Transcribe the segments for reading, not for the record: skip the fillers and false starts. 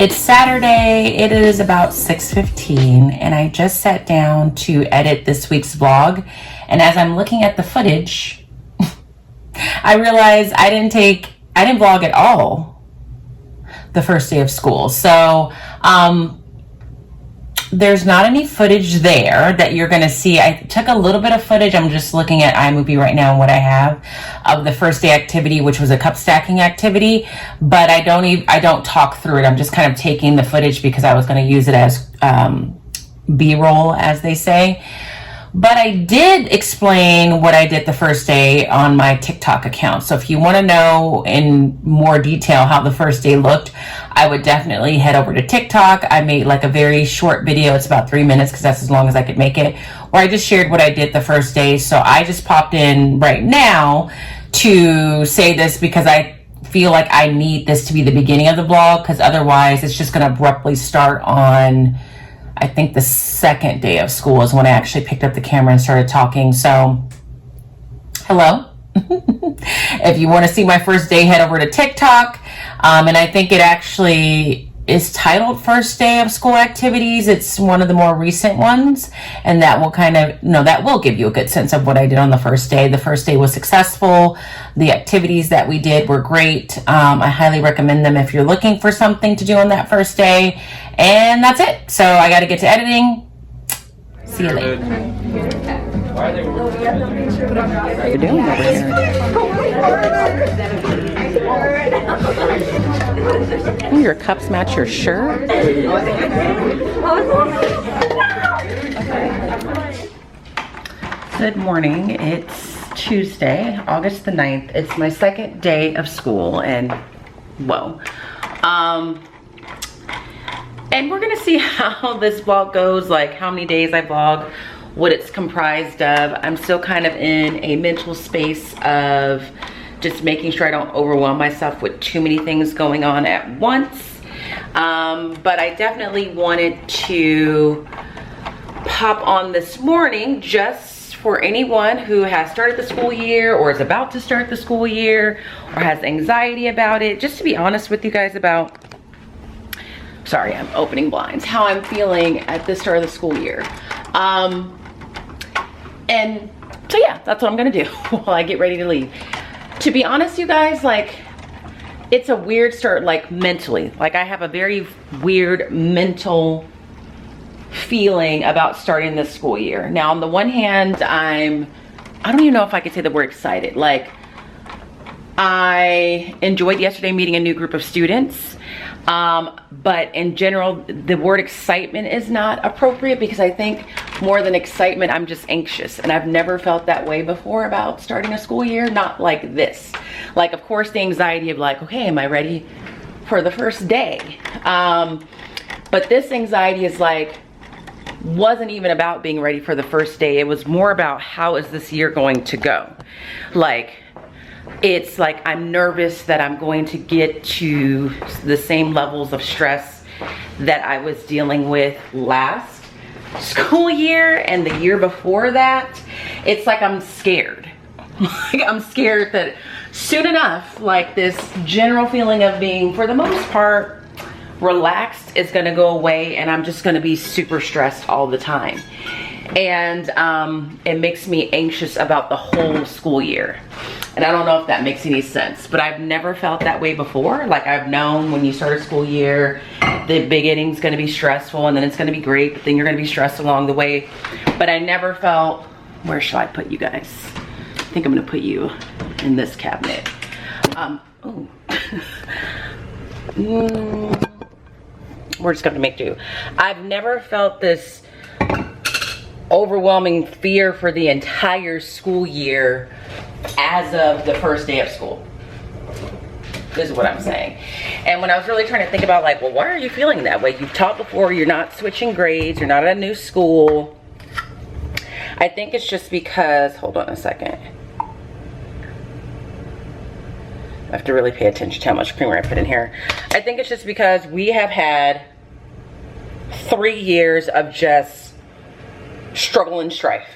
It's Saturday. It is about 6:15, and I just sat down to edit this week's vlog. And as I'm looking at the footage, I realized I didn't vlog at all the first day of school. So there's not any footage there that you're going to see. I took a little bit of footage. I'm just looking at iMovie right now and what I have of the first day activity, which was a cup stacking activity, but I don't talk through it. I'm just kind of taking the footage because I was going to use it as B-roll, as they say. But I did explain what I did the first day on my TikTok account. So if you want to know in more detail how the first day looked, I would definitely head over to TikTok. I made like a very short video. It's about 3 minutes because that's as long as I could make it, where I just shared what I did the first day. So I just popped in right now to say this because I feel like I need this to be the beginning of the vlog, because otherwise it's just going to abruptly start on, I think, the second day of school is when I actually picked up the camera and started talking. So, hello. If you want to see my first day, head over to TikTok. And I think it actually is titled First Day of School Activities. It's one of the more recent ones. And that will that will give you a good sense of what I did on the first day. The first day was successful. The activities that we did were great. I highly recommend them if you're looking for something to do on that first day. And that's it. So I got to get to editing. See you later. What are you doing over here? Oh, your cups match your shirt? Good morning. It's Tuesday, August the 9th. It's my second day of school, and whoa. And we're gonna see how this vlog goes, like how many days I vlog, what it's comprised of. I'm still kind of in a mental space of just making sure I don't overwhelm myself with too many things going on at once. But I definitely wanted to pop on this morning just for anyone who has started the school year or is about to start the school year or has anxiety about it, just to be honest with you guys about, sorry, I'm opening blinds, how I'm feeling at the start of the school year. And so yeah, that's what I'm gonna do while I get ready to leave. To be honest, you guys, like, it's a weird start, like mentally. Like, I have a very weird mental feeling about starting this school year. Now, on the one hand, I don't even know if I could say the word excited. Like, I enjoyed yesterday meeting a new group of students. But in general, the word excitement is not appropriate, because I think more than excitement, I'm just anxious. And I've never felt that way before about starting a school year, not like this. Like, of course, the anxiety of like, okay, am I ready for the first day? But this anxiety is like, wasn't even about being ready for the first day. It was more about, how is this year going to go? Like, it's like I'm nervous that I'm going to get to the same levels of stress that I was dealing with last school year and the year before that. It's like I'm scared. Like, I'm scared that soon enough, like, this general feeling of being, for the most part, relaxed is going to go away, and I'm just going to be super stressed all the time. And it makes me anxious about the whole school year. And I don't know if that makes any sense, but I've never felt that way before. Like, I've known when you start a school year, the beginning's gonna be stressful and then it's gonna be great, but then you're gonna be stressed along the way. But I never felt, where should I put you guys? I think I'm gonna put you in this cabinet. We're just gonna make do. I've never felt this overwhelming fear for the entire school year as of the first day of school. This is what I'm saying. And when I was really trying to think about, like, well, why are you feeling that way? You've taught before, you're not switching grades, you're not at a new school. I think it's just because, hold on a second. I have to really pay attention to how much creamer I put in here. I think it's just because we have had 3 years of just struggle and strife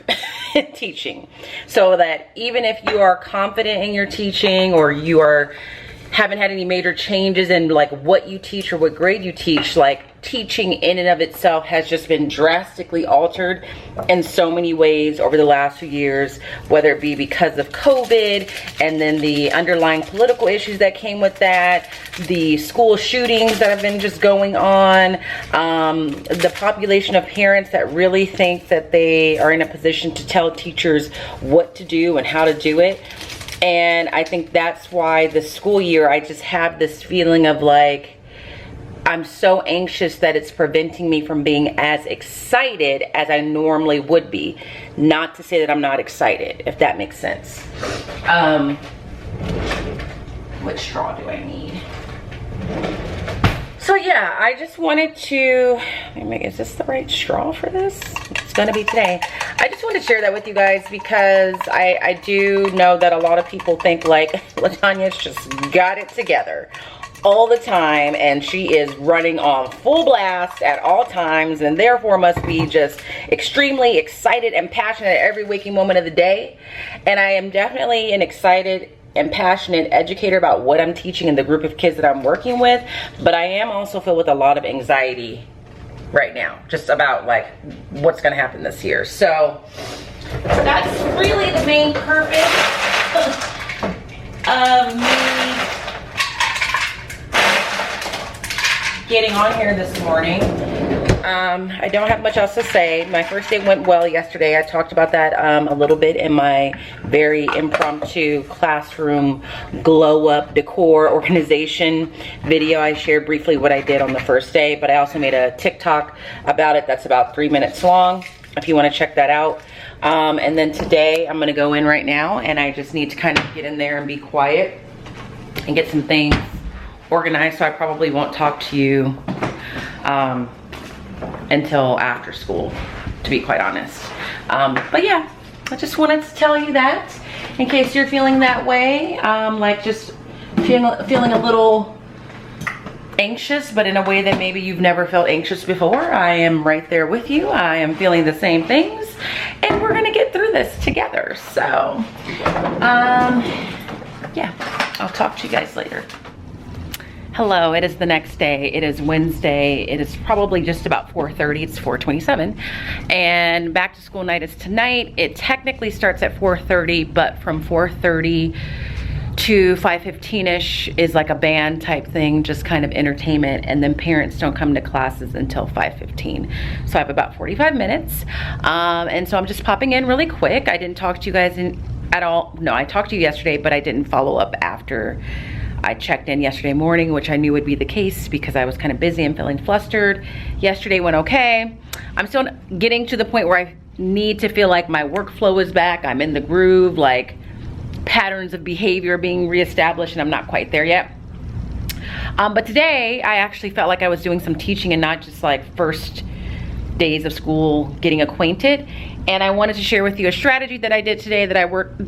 in teaching. So that even if you are confident in your teaching, or you are, haven't had any major changes in like what you teach or what grade you teach. Like teaching in and of itself has just been drastically altered in so many ways over the last few years, whether it be because of COVID and then the underlying political issues that came with that, the school shootings that have been just going on, the population of parents that really think that they are in a position to tell teachers what to do and how to do it. And I think that's why this school year, I just have this feeling of like, I'm so anxious that it's preventing me from being as excited as I normally would be. Not to say that I'm not excited, if that makes sense. What straw do I need? So yeah, I just wanted to, is this the right straw for this? It's gonna be today. I just wanted to share that with you guys because I do know that a lot of people think like LaTanya's just got it together all the time and she is running on full blast at all times and therefore must be just extremely excited and passionate at every waking moment of the day. And I am definitely an excited and passionate educator about what I'm teaching and the group of kids that I'm working with, but I am also filled with a lot of anxiety right now, just about like what's gonna happen this year. So that's really the main purpose of me getting on here this morning. I don't have much else to say. My first day went well yesterday. I talked about that a little bit in my very impromptu classroom glow up decor organization video. I shared briefly what I did on the first day, but I also made a TikTok about it that's about 3 minutes long if you want to check that out. And then today I'm going to go in right now and I just need to kind of get in there and be quiet and get some things organized, so I probably won't talk to you until after school, to be quite honest. But yeah, I just wanted to tell you that in case you're feeling that way, like just feeling a little anxious, but in a way that maybe you've never felt anxious before. I am right there with you. I am feeling the same things and we're gonna get through this together. So yeah, I'll talk to you guys later. Hello, it is the next day. It is Wednesday. It is probably just about 4:30. It's 4:27. And back to school night is tonight. It technically starts at 4:30, but from 4:30 to 5:15-ish is like a band type thing, just kind of entertainment. And then parents don't come to classes until 5:15. So I have about 45 minutes. And so I'm just popping in really quick. I didn't talk to you guys at all. No, I talked to you yesterday, but I didn't follow up after I checked in yesterday morning, which I knew would be the case because I was kind of busy and feeling flustered. Yesterday went okay. I'm still getting to the point where I need to feel like my workflow is back. I'm in the groove, like patterns of behavior being reestablished, and I'm not quite there yet. But today I actually felt like I was doing some teaching and not just like first days of school getting acquainted. And I wanted to share with you a strategy that I did today that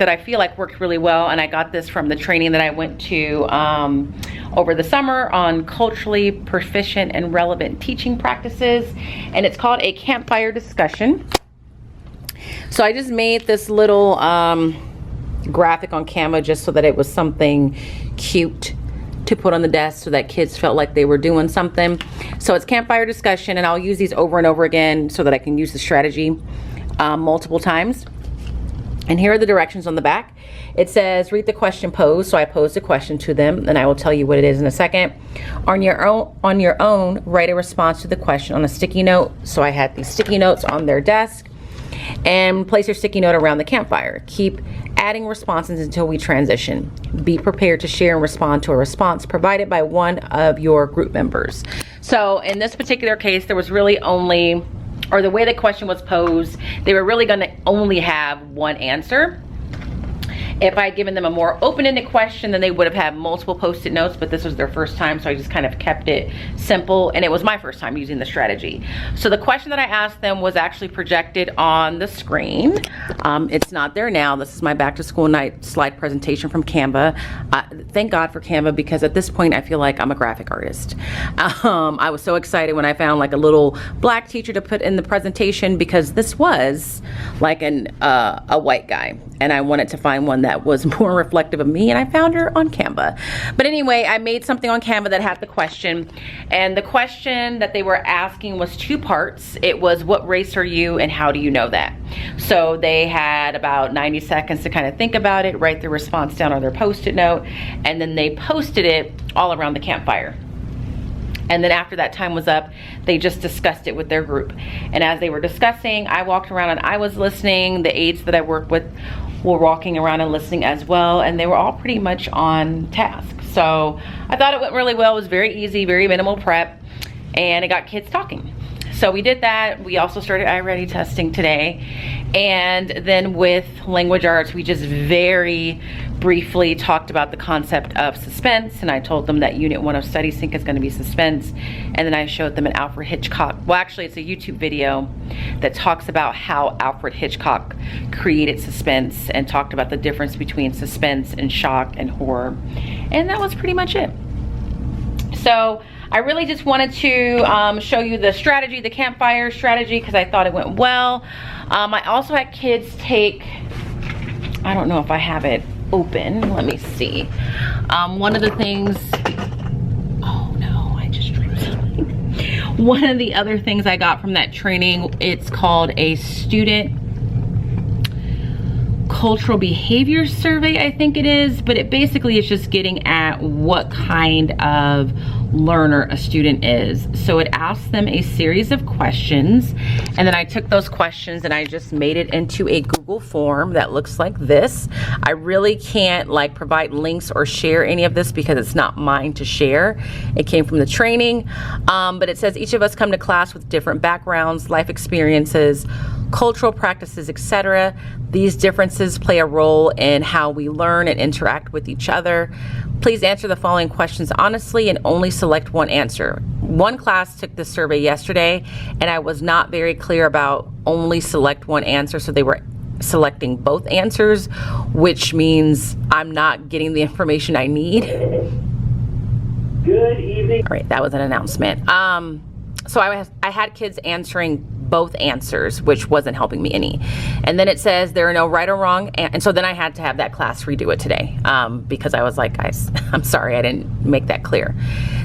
I feel like worked really well. And I got this from the training that I went to over the summer on culturally proficient and relevant teaching practices. And it's called a campfire discussion. So I just made this little graphic on Canva just so that it was something cute to put on the desk so that kids felt like they were doing something. So it's campfire discussion, and I'll use these over and over again so that I can use the strategy multiple times. And here are the directions on the back. It says read the question posed, so I posed a question to them and I will tell you what it is in a second. On your own, write a response to the question on a sticky note. So I had these sticky notes on their desk, and place your sticky note around the campfire. Keep adding responses until we transition. Be prepared to share and respond to a response provided by one of your group members. So in this particular case, there was really only, or the way the question was posed, they were really gonna only have one answer. If I had given them a more open-ended question, then they would have had multiple post-it notes, but this was their first time, so I just kind of kept it simple, and it was my first time using the strategy. So the question that I asked them was actually projected on the screen. It's not there now. This is my back to school night slide presentation from Canva. Thank God for Canva, because at this point I feel like I'm a graphic artist. I was so excited when I found like a little black teacher to put in the presentation, because this was like a white guy, and I wanted to find one that was more reflective of me, and I found her on Canva. But anyway, I made something on Canva that had the question, and the question that they were asking was 2 parts. It was, what race are you and how do you know that? So they had about 90 seconds to kind of think about it, write their response down on their Post-it note, and then they posted it all around the campfire. And then after that time was up, they just discussed it with their group. And as they were discussing, I walked around and I was listening. The aides that I work with were walking around and listening as well, and they were all pretty much on task. So I thought it went really well. It was very easy, very minimal prep, and it got kids talking. So we did that. We also started iReady testing today. And then with language arts, we just very briefly talked about the concept of suspense, and I told them that Unit 1 of Study Sync is going to be suspense. And then I showed them an Alfred Hitchcock, well actually it's a YouTube video that talks about how Alfred Hitchcock created suspense and talked about the difference between suspense and shock and horror. And that was pretty much it. So I really just wanted to show you the strategy, the campfire strategy, because I thought it went well. I also had kids take, I don't know if I have it open, let me see. One of the things, oh no, I just dreamed something. One of the other things I got from that training, it's called a student cultural behavior survey, I think it is, but it basically is just getting at what kind of learner a student is. So it asks them a series of questions, and then I took those questions and I just made it into a Google form that looks like this. I really can't like provide links or share any of this because it's not mine to share. It came from the training, but it says each of us come to class with different backgrounds, life experiences, cultural practices, etc. These differences play a role in how we learn and interact with each other. Please answer the following questions honestly and only select one answer. One class took this survey yesterday and I was not very clear about only select one answer, so they were selecting both answers, which means I'm not getting the information I need. Good evening. All right, that was an announcement. So I had kids answering both answers, which wasn't helping me any. And then it says there are no right or wrong, and so then I had to have that class redo it today because I was like, guys, I'm sorry I didn't make that clear.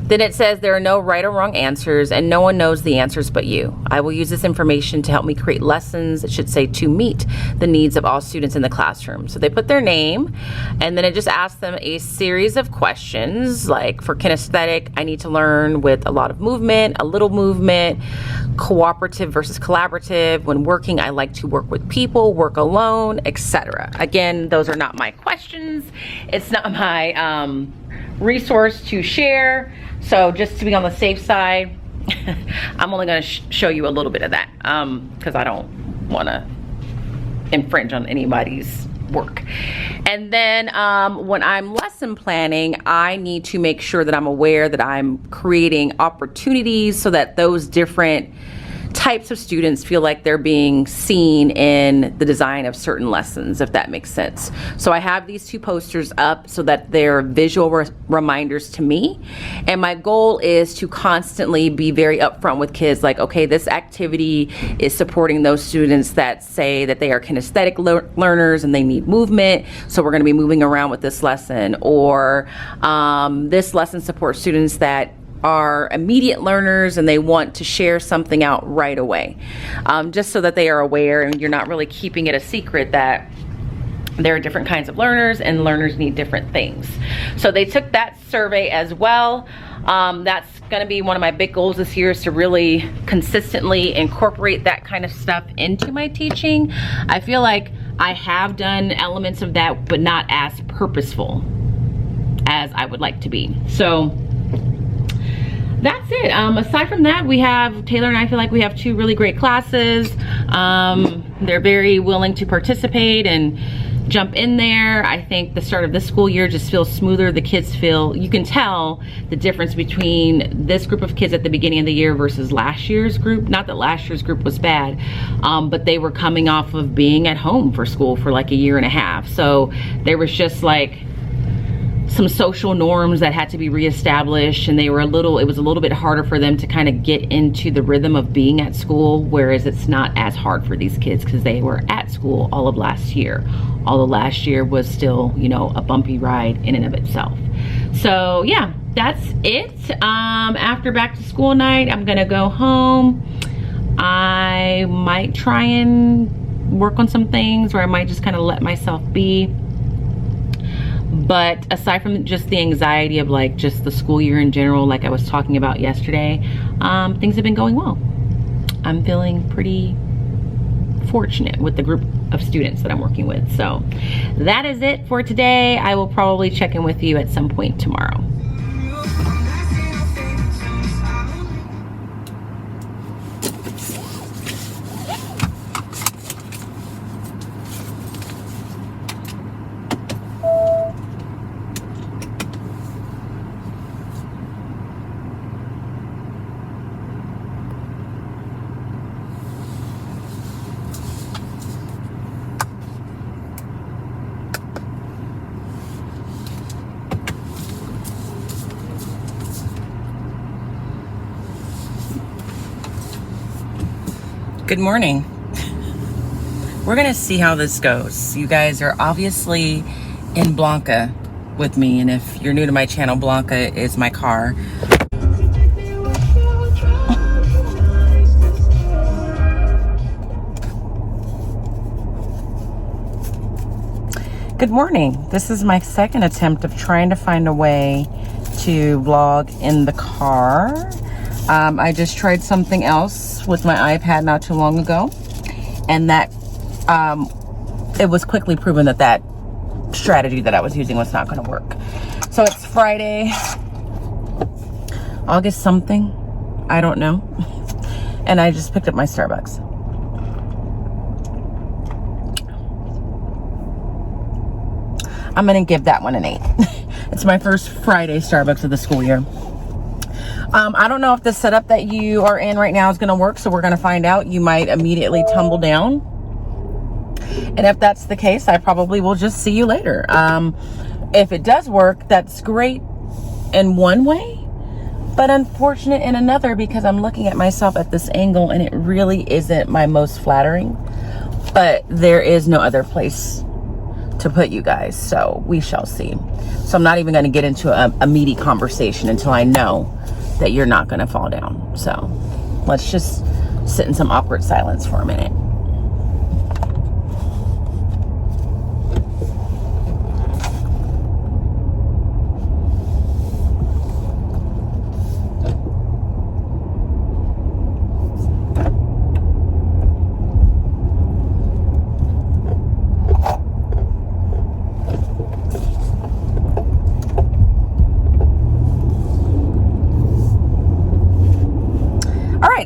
Then it says there are no right or wrong answers and no one knows the answers but you. I will use this information to help me create lessons, it should say, to meet the needs of all students in the classroom. So they put their name, and then it just asks them a series of questions, like for kinesthetic, I need to learn with a lot of movement, a little movement, cooperative versus collaborative. When working, I like to work with people, work alone, etc. Again, those are not my questions. It's not my resource to share. So just to be on the safe side, I'm only going to show you a little bit of that because I don't want to infringe on anybody's work. And then when I'm lesson planning, I need to make sure that I'm aware that I'm creating opportunities so that those different types of students feel like they're being seen in the design of certain lessons, if that makes sense. So I have these 2 posters up so that they're visual reminders to me. And my goal is to constantly be very upfront with kids, like, okay, this activity is supporting those students that say that they are kinesthetic learners and they need movement, so we're going to be moving around with this lesson. Or this lesson supports students that are immediate learners and they want to share something out right away, just so that they are aware and you're not really keeping it a secret that there are different kinds of learners and learners need different things. So they took that survey as well. That's going to be one of my big goals this year, is to really consistently incorporate that kind of stuff into my teaching. I feel like I have done elements of that, but not as purposeful as I would like to be. So that's it. Aside from that, we have, Taylor and I feel like we have 2 really great classes. They're very willing to participate and jump in there. I think the start of this school year just feels smoother. The kids feel, you can tell the difference between this group of kids at the beginning of the year versus last year's group. Not that last year's group was bad, but they were coming off of being at home for school for like a year and a half. So there was just like some social norms that had to be reestablished, and it was a little bit harder for them to kind of get into the rhythm of being at school, whereas it's not as hard for these kids because they were at school all of last year. All of last year was still, you know, a bumpy ride in and of itself. So yeah, that's it. After back to school night, I'm gonna go home. I might try and work on some things, or I might just kind of let myself be. But aside from just the anxiety of like just the school year in general, like I was talking about yesterday, things have been going well. I'm feeling pretty fortunate with the group of students that I'm working with. So that is it for today. I will probably check in with you at some point tomorrow. Good morning. We're gonna see how this goes. You guys are obviously in Blanca with me, and if you're new to my channel, Blanca is my car. Good morning. This is my second attempt of trying to find a way to vlog in the car. I just tried something else with my iPad not too long ago, and that it was quickly proven that that strategy that I was using was not going to work. So it's Friday, August something, I don't know, and I just picked up my Starbucks. I'm gonna give that one an 8. It's my first Friday Starbucks of the school year. I don't know if the setup that you are in right now is going to work, so we're going to find out. You might immediately tumble down. And if that's the case, I probably will just see you later. If it does work, that's great in one way, but unfortunate in another, because I'm looking at myself at this angle and it really isn't my most flattering. But there is no other place to put you guys, so we shall see. So I'm not even going to get into a meaty conversation until I know that you're not going to fall down. So let's just sit in some awkward silence for a minute.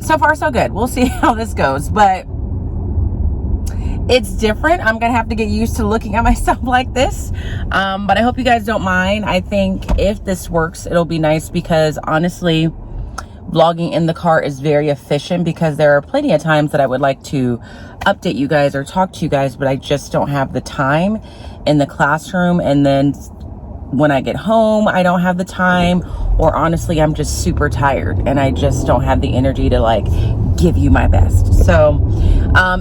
So far so good. We'll see how this goes, but it's different. I'm gonna have to get used to looking at myself like this, but I hope you guys don't mind. I think if this works, it'll be nice, because honestly, vlogging in the car is very efficient, because there are plenty of times that I would like to update you guys or talk to you guys, but I just don't have the time in the classroom, and then when I get home, I don't have the time, or honestly, I'm just super tired and I just don't have the energy to like give you my best. So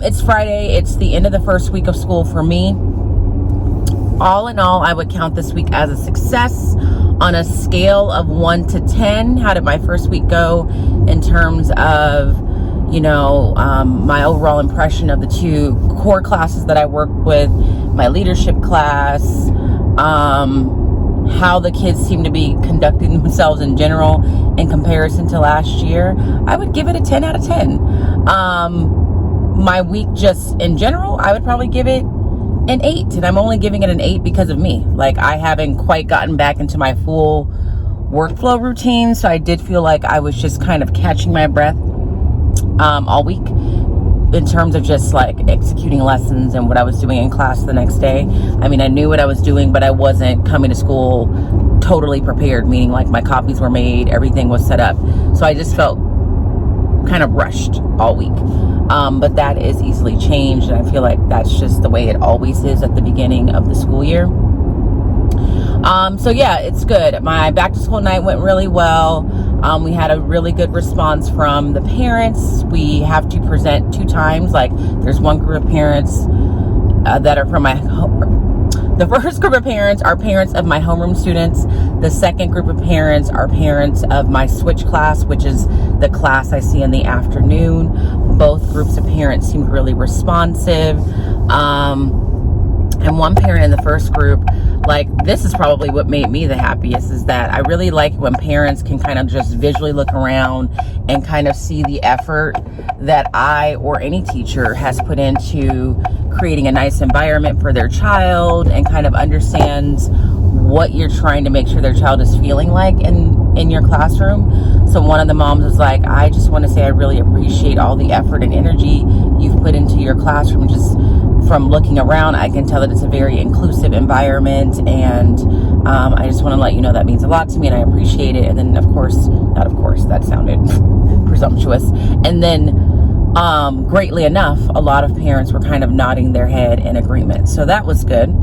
it's Friday. It's the end of the first week of school for me. All in all, I would count this week as a success. On a scale of 1 to 10, how did my first week go in terms of, you know, my overall impression of the 2 core classes that I worked with, my leadership class, how the kids seem to be conducting themselves in general in comparison to last year, I would give it a 10 out of 10. My week just in general, I would probably give it an 8, and I'm only giving it an 8 because of me. Like, I haven't quite gotten back into my full workflow routine, so I did feel like I was just kind of catching my breath all week in terms of just like executing lessons and what I was doing in class the next day. I mean, I knew what I was doing, but I wasn't coming to school totally prepared, meaning like my copies were made, everything was set up. So I just felt kind of rushed all week. But that is easily changed, and I feel like that's just the way it always is at the beginning of the school year. So yeah, it's good. My back to school night went really well. We had a really good response from the parents. We have to present 2 times. Like, there's one group of parents that are from the first group of parents are parents of my homeroom students. The second group of parents are parents of my switch class, which is the class I see in the afternoon. Both groups of parents seemed really responsive. And one parent in the first group, like, this is probably what made me the happiest, is that I really like when parents can kind of just visually look around and kind of see the effort that I or any teacher has put into creating a nice environment for their child, and kind of understands what you're trying to make sure their child is feeling like in your classroom. So one of the moms was like, I just want to say I really appreciate all the effort and energy you've put into your classroom. Just from looking around, I can tell that it's a very inclusive environment, and I just want to let you know that means a lot to me and I appreciate it. And then that sounded presumptuous. And then greatly enough, a lot of parents were kind of nodding their head in agreement. So that was good.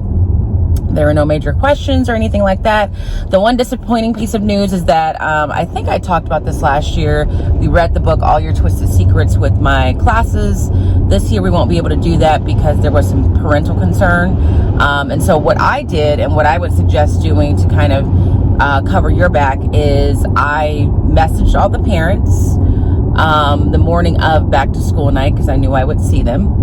There were no major questions or anything like that. The one disappointing piece of news is that I think I talked about this last year. We read the book All Your Twisted Secrets with my classes. This year we won't be able to do that because there was some parental concern. And so what I did, and what I would suggest doing to kind of cover your back, is I messaged all the parents the morning of back to school night, because I knew I would see them,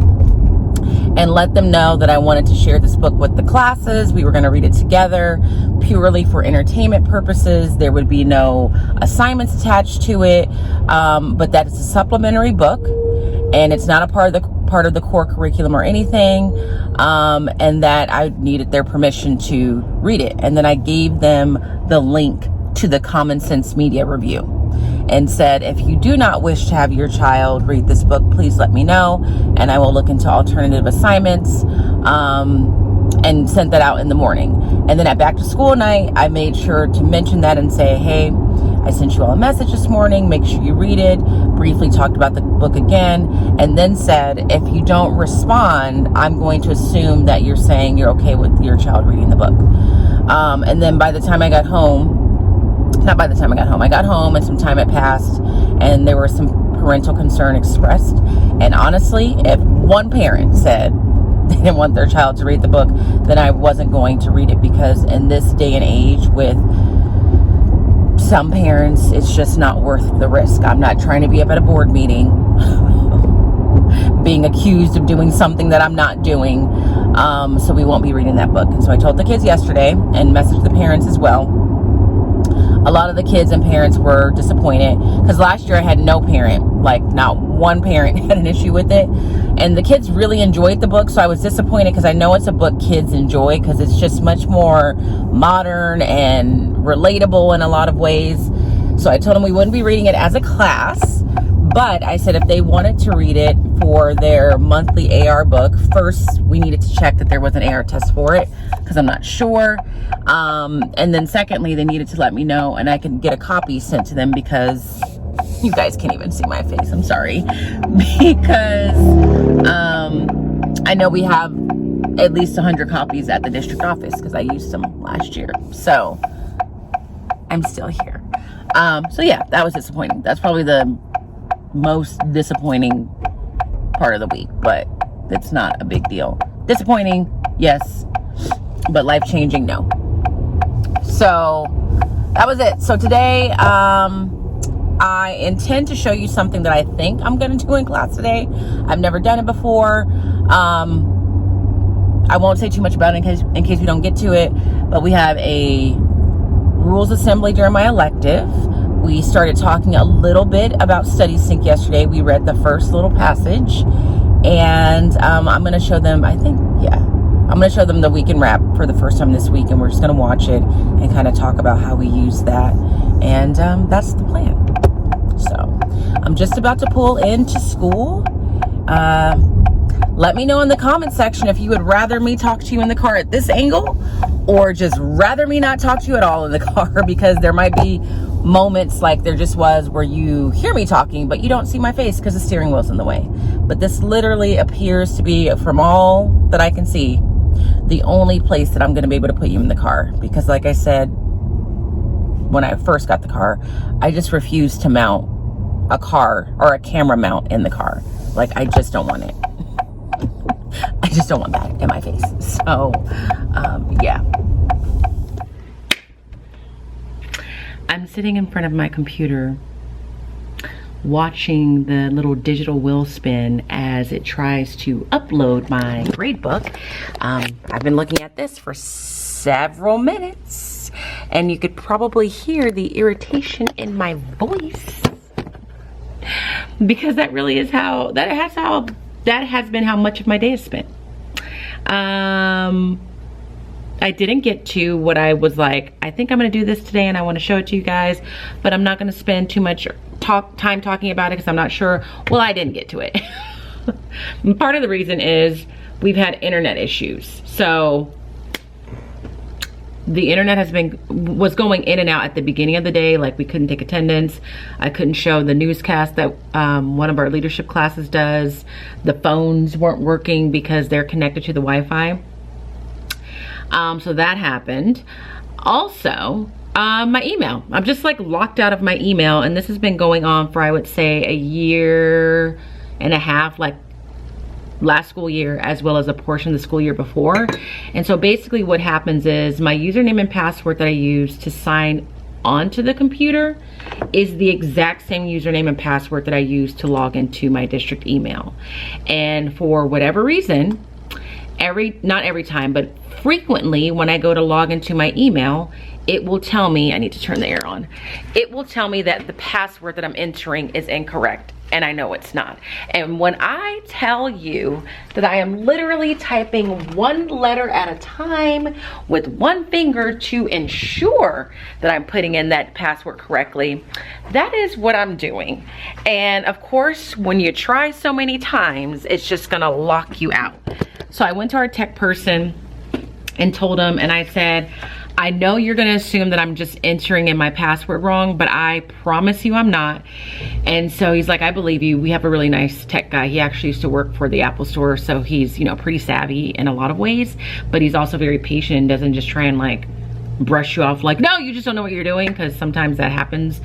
and let them know that I wanted to share this book with the classes. We were going to read it together purely for entertainment purposes. There would be no assignments attached to it, but that it's a supplementary book, and it's not a part of the core curriculum or anything, and that I needed their permission to read it. And then I gave them the link to the Common Sense Media review, and said, if you do not wish to have your child read this book, please let me know, and I will look into alternative assignments, and sent that out in the morning. And then at back to school night, I made sure to mention that and say, hey, I sent you all a message this morning, make sure you read it. Briefly talked about the book again, and then said, if you don't respond, I'm going to assume that you're saying you're okay with your child reading the book. And then by the time I got home, I got home and some time had passed, and there was some parental concern expressed. And honestly, if one parent said they didn't want their child to read the book, then I wasn't going to read it, because in this day and age with some parents, it's just not worth the risk. I'm not trying to be up at a board meeting being accused of doing something that I'm not doing. So we won't be reading that book. And so I told the kids yesterday, and messaged the parents as well. A lot of the kids and parents were disappointed, because last year I had no parent, like not one parent had an issue with it. And the kids really enjoyed the book, so I was disappointed, because I know it's a book kids enjoy, because it's just much more modern and relatable in a lot of ways. So I told them we wouldn't be reading it as a class, but I said if they wanted to read it for their monthly AR book, first we needed to check that there was an AR test for it, because I'm not sure. And then secondly, they needed to let me know, and I can get a copy sent to them, because you guys can't even see my face. I'm sorry. Because I know we have at least 100 copies at the district office, because I used them last year. So I'm still here. So yeah, that was disappointing. That's probably the most disappointing part of the week, but it's not a big deal. Disappointing, yes, but life-changing, no. So that was it. So today, I intend to show you something that I think I'm going to do in class today. I've never done it before. I won't say too much about it in case we don't get to it, but we have a rules assembly during my elective. We started talking a little bit about Study Sync yesterday. We read the first little passage, and I'm going to show them, I'm going to show them the weekend wrap for the first time this week, and we're just going to watch it and kind of talk about how we use that. And that's the plan. So I'm just about to pull into school. Let me know in the comment section if you would rather me talk to you in the car at this angle, or just rather me not talk to you at all in the car, because there might be moments like there just was where you hear me talking but you don't see my face because the steering wheel's in the way. But this literally appears to be, from all that I can see, the only place that I'm going to be able to put you in the car, because like I said, when I first got the car, I just refused to mount a car or a camera mount in the car. Like, I just don't want it. I just don't want that in my face. So, yeah. I'm sitting in front of my computer watching the little digital wheel spin as it tries to upload my grade book. I've been looking at this for several minutes, and you could probably hear the irritation in my voice, because that really is how that has been how much of my day is spent. I didn't get to what I was like, I think I'm gonna do this today and I wanna show it to you guys, but I'm not gonna spend too much time talking about it because I'm not sure. Well, I didn't get to it. Part of the reason is we've had internet issues. So the internet was going in and out at the beginning of the day. Like, we couldn't take attendance. I couldn't show the newscast that one of our leadership classes does. The phones weren't working because they're connected to the Wi-Fi. So that happened. Also, my email. I'm just like locked out of my email, and this has been going on for, I would say, a year and a half, like last school year as well as a portion of the school year before. And so basically what happens is my username and password that I use to sign onto the computer is the exact same username and password that I use to log into my district email. And for whatever reason, not every time, but frequently when I go to log into my email, it will tell me, I need to turn the air on. It will tell me that the password that I'm entering is incorrect, and I know it's not. And when I tell you that I am literally typing one letter at a time with one finger to ensure that I'm putting in that password correctly, that is what I'm doing. And of course, when you try so many times, it's just gonna lock you out. So I went to our tech person and told him, and I said, I know you're gonna assume that I'm just entering in my password wrong, but I promise you I'm not. And so he's like, I believe you. We have a really nice tech guy. He actually used to work for the Apple store, so he's, you know, pretty savvy in a lot of ways, but he's also very patient and doesn't just try and like brush you off like, no, you just don't know what you're doing, because sometimes that happens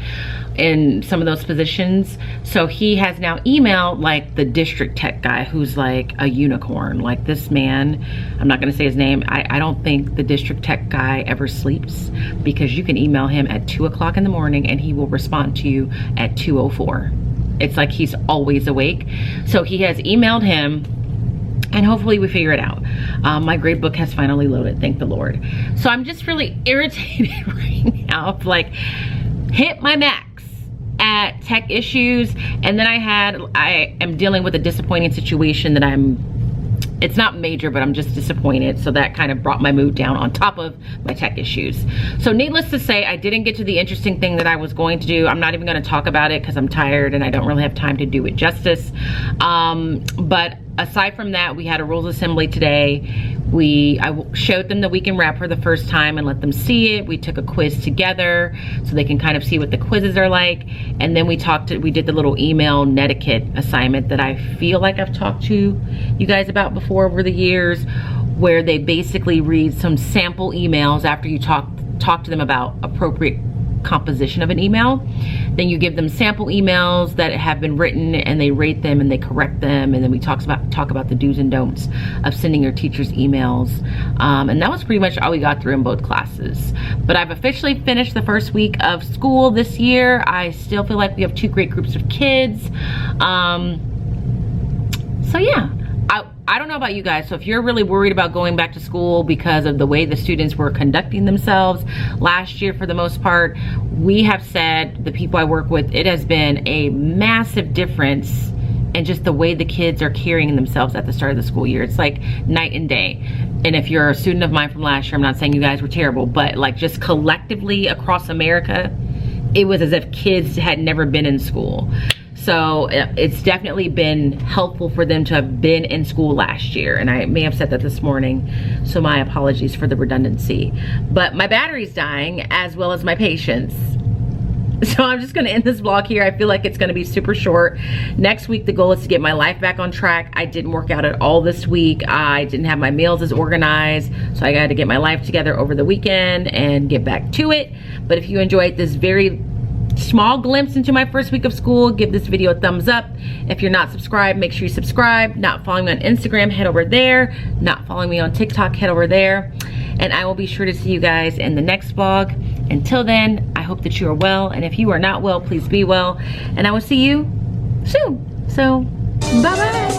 in some of those positions. So he has now emailed like the district tech guy, who's like a unicorn. Like, this man, I'm not gonna say his name. I don't think the district tech guy ever sleeps, because you can email him at 2 o'clock in the morning and he will respond to you at 2:04. It's like he's always awake. So he has emailed him, and hopefully we figure it out. My grade book has finally loaded, thank the Lord. So I'm just really irritated right now. Like, hit my max at tech issues, and then I am dealing with a disappointing situation that it's not major, but I'm just disappointed. So that kind of brought my mood down on top of my tech issues. So needless to say, I didn't get to the interesting thing that I was going to do. I'm not even gonna talk about it because I'm tired and I don't really have time to do it justice. But aside from that, we had a rules assembly today. I showed them the weekend wrap for the first time and let them see it. We took a quiz together so they can kind of see what the quizzes are like. And then we did the little email netiquette assignment that I feel like I've talked to you guys about before over the years, where they basically read some sample emails after you talk to them about appropriate composition of an email. Then you give them sample emails that have been written, and they rate them and they correct them, and then we talk about the do's and don'ts of sending your teachers emails. And that was pretty much all we got through in both classes. But I've officially finished the first week of school this year. I still feel like we have 2 great groups of kids. So yeah, I don't know about you guys. So if you're really worried about going back to school because of the way the students were conducting themselves last year, for the most part, we have said, the people I work with, it has been a massive difference in just the way the kids are carrying themselves at the start of the school year. It's like night and day. And if you're a student of mine from last year, I'm not saying you guys were terrible, but like just collectively across America, it was as if kids had never been in school. So it's definitely been helpful for them to have been in school last year. And I may have said that this morning, so my apologies for the redundancy. But my battery's dying, as well as my patience. So I'm just gonna end this vlog here. I feel like it's gonna be super short. Next week, the goal is to get my life back on track. I didn't work out at all this week. I didn't have my meals as organized. So I got to get my life together over the weekend and get back to it. But if you enjoyed this very small glimpse into my first week of school, give this video a thumbs up. If you're not subscribed, make sure you subscribe. Not following me on Instagram, head over there. Not following me on TikTok, head over there. And I will be sure to see you guys in the next vlog. Until then, I hope that you are well. And if you are not well, please be well. And I will see you soon. So, bye-bye.